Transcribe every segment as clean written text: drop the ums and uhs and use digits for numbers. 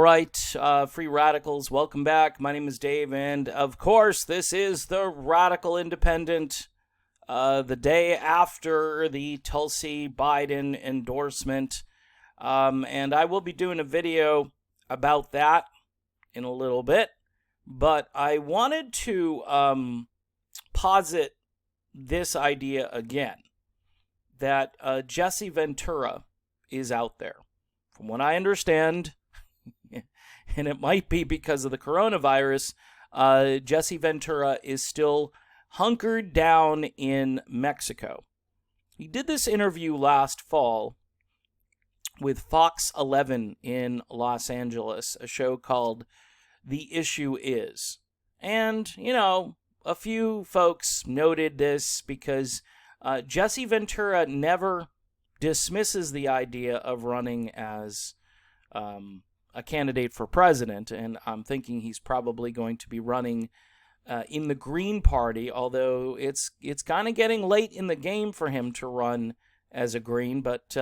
right, free radicals, welcome back. My name is Dave, and of course, this is the Radical Independent, the day after the Tulsi Biden endorsement, and I will be doing a video about that in a little bit, but I wanted to posit this idea again, that Jesse Ventura is out there. From what I understand, and it might be because of the coronavirus, Jesse Ventura is still hunkered down in Mexico. He did this interview last fall with Fox 11 in Los Angeles, a show called The Issue Is. And, you know, a few folks noted this because Jesse Ventura never dismisses the idea of running as a candidate for president, and I'm thinking he's probably going to be running in the Green Party, although it's kind of getting late in the game for him to run as a Green. But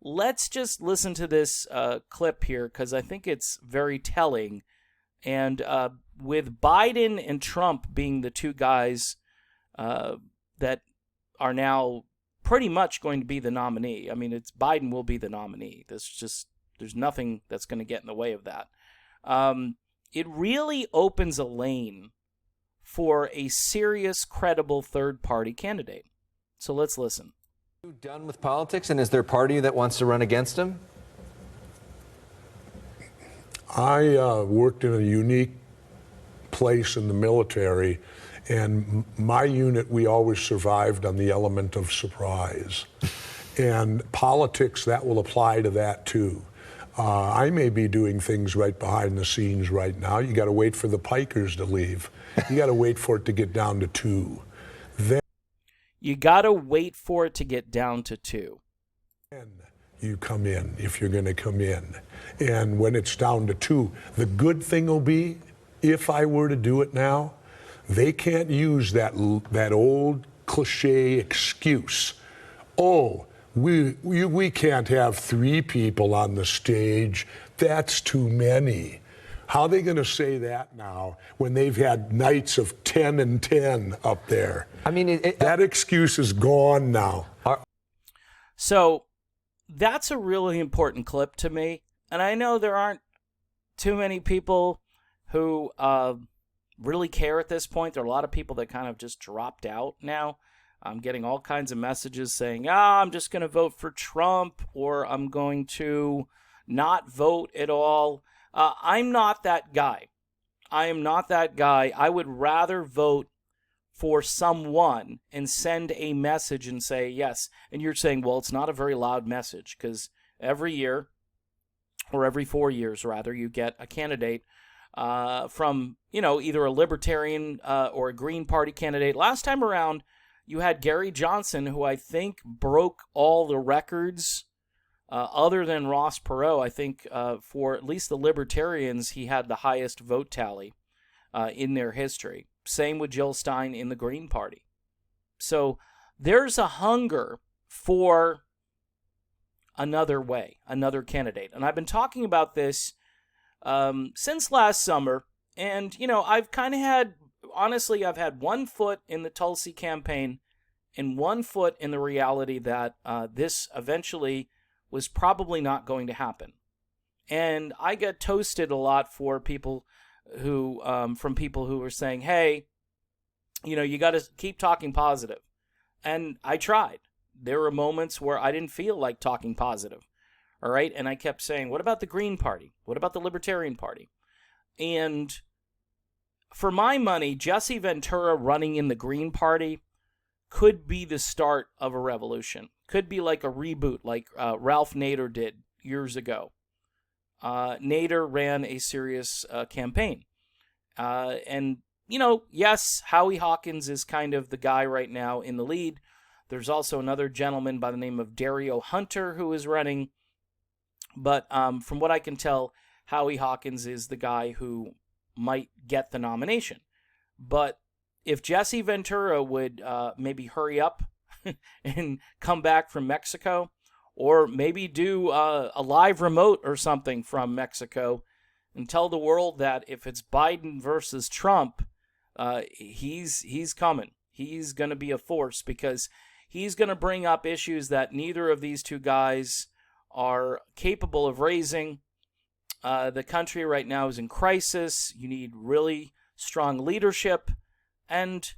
let's just listen to this clip here, because I think it's very telling. And with Biden and Trump being the two guys that are now pretty much going to be the nominee. I mean, it's Biden will be the nominee. There's nothing that's going to get in the way of that. It really opens a lane for a serious, credible third-party candidate. So let's listen. Are you done with politics, and is there a party that wants to run against him? I worked in a unique place in the military, and my unit, we always survived on the element of surprise. And politics, that will apply to that too. I may be doing things right behind the scenes right now. You got to wait for the pikers to leave. You got to wait for it to get down to 2. Then you got to wait for it to get down to 2. You come in if you're going to come in. And when it's down to 2, the good thing will be, if I were to do it now, they can't use that old cliche excuse. Oh, we can't have 3 people on the stage. That's too many. How are they going to say that now when they've had nights of 10 and 10 up there? I mean, that excuse is gone now. So that's a really important clip to me. And I know there aren't too many people who really care at this point. There are a lot of people that kind of just dropped out now. I'm getting all kinds of messages saying, I'm just going to vote for Trump, or I'm going to not vote at all. I'm not that guy. I am not that guy. I would rather vote for someone and send a message and say yes. And you're saying, well, it's not a very loud message, because every year, or every 4 years rather, you get a candidate from, either a Libertarian or a Green Party candidate. Last time around, you had Gary Johnson, who I think broke all the records other than Ross Perot. I think for at least the Libertarians, he had the highest vote tally in their history. Same with Jill Stein in the Green Party. So there's a hunger for another way, another candidate. And I've been talking about this since last summer. And, I've kind of had, honestly, I've had one foot in the Tulsi campaign and one foot in the reality that this eventually was probably not going to happen. And I get toasted a lot for people who, from people who were saying, hey, you got to keep talking positive. And I tried. There were moments where I didn't feel like talking positive. All right. And I kept saying, what about the Green Party? What about the Libertarian Party? And for my money, Jesse Ventura running in the Green Party could be the start of a revolution. Could be like a reboot, like Ralph Nader did years ago. Nader ran a serious campaign. And, yes, Howie Hawkins is kind of the guy right now in the lead. There's also another gentleman by the name of Dario Hunter who is running. But from what I can tell, Howie Hawkins is the guy who might get the nomination. But if Jesse Ventura would maybe hurry up and come back from Mexico, or maybe do a live remote or something from Mexico, and tell the world that if it's Biden versus Trump, he's coming. He's going to be a force because he's going to bring up issues that neither of these two guys are capable of raising. The country right now is in crisis. You need really strong leadership. And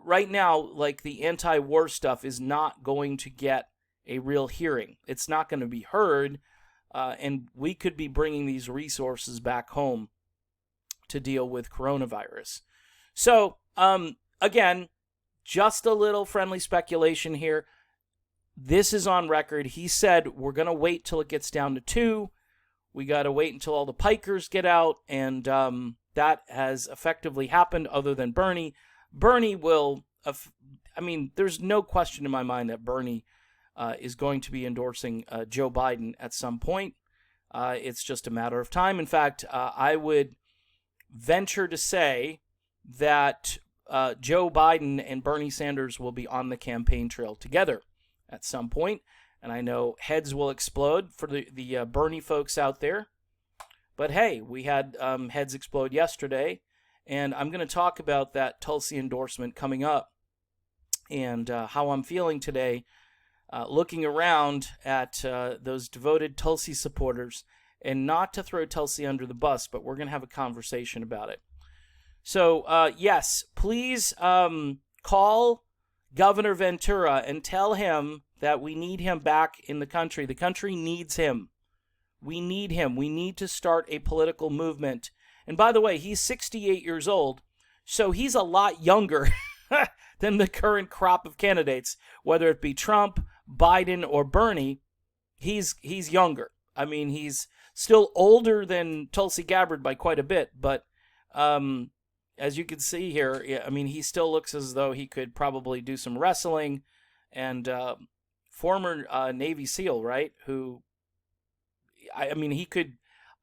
right now, like, the anti-war stuff is not going to get a real hearing. It's not going to be heard. And we could be bringing these resources back home to deal with coronavirus. So, again, just a little friendly speculation here. This is on record. He said, we're going to wait till it gets down to 2. We got to wait until all the pikers get out, and that has effectively happened other than Bernie. Bernie will, there's no question in my mind that Bernie is going to be endorsing Joe Biden at some point. It's just a matter of time. In fact, I would venture to say that Joe Biden and Bernie Sanders will be on the campaign trail together at some point. And I know heads will explode for the Bernie folks out there. But hey, we had heads explode yesterday. And I'm going to talk about that Tulsi endorsement coming up and how I'm feeling today, looking around at those devoted Tulsi supporters. And not to throw Tulsi under the bus, but we're going to have a conversation about it. So, yes, please call Governor Ventura and tell him that we need him back in the country. The country needs him. We need him. We need to start a political movement. And by the way, he's 68 years old, so he's a lot younger than the current crop of candidates, whether it be Trump, Biden, or Bernie. He's younger. I mean, he's still older than Tulsi Gabbard by quite a bit, but as you can see here, I mean, he still looks as though he could probably do some wrestling. And former Navy SEAL, right? Who, I mean, he could.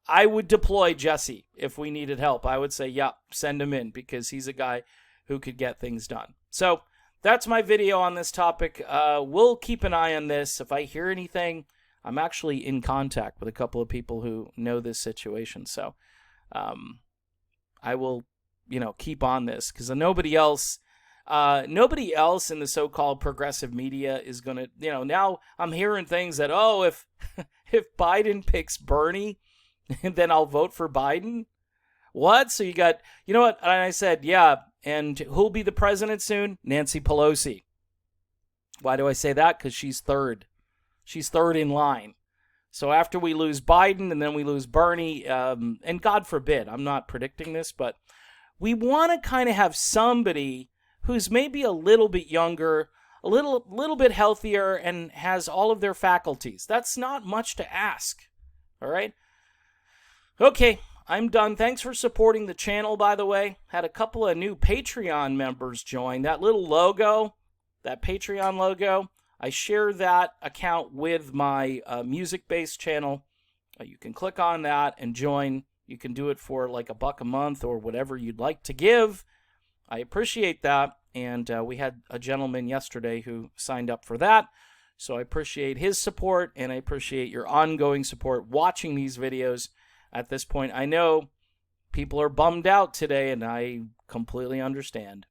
I would deploy Jesse if we needed help. I would say, yeah, send him in because he's a guy who could get things done. So that's my video on this topic. We'll keep an eye on this. If I hear anything, I'm actually in contact with a couple of people who know this situation. So I will, keep on this because nobody else in the so-called progressive media is going to, now I'm hearing things that, if Biden picks Bernie, then I'll vote for Biden. What? So you got, what? And I said, yeah. And who'll be the president soon? Nancy Pelosi. Why do I say that? Because she's third. She's third in line. So after we lose Biden and then we lose Bernie, and God forbid, I'm not predicting this, but we want to kind of have somebody who's maybe a little bit younger, a little bit healthier, and has all of their faculties. That's not much to ask. All right? Okay, I'm done. Thanks for supporting the channel, by the way. Had a couple of new Patreon members join. That little logo, that Patreon logo, I share that account with my music-based channel. You can click on that and join. You can do it for like $1 a month or whatever you'd like to give. I appreciate that. And we had a gentleman yesterday who signed up for that. So I appreciate his support, and I appreciate your ongoing support watching these videos. At this point, I know people are bummed out today, and I completely understand.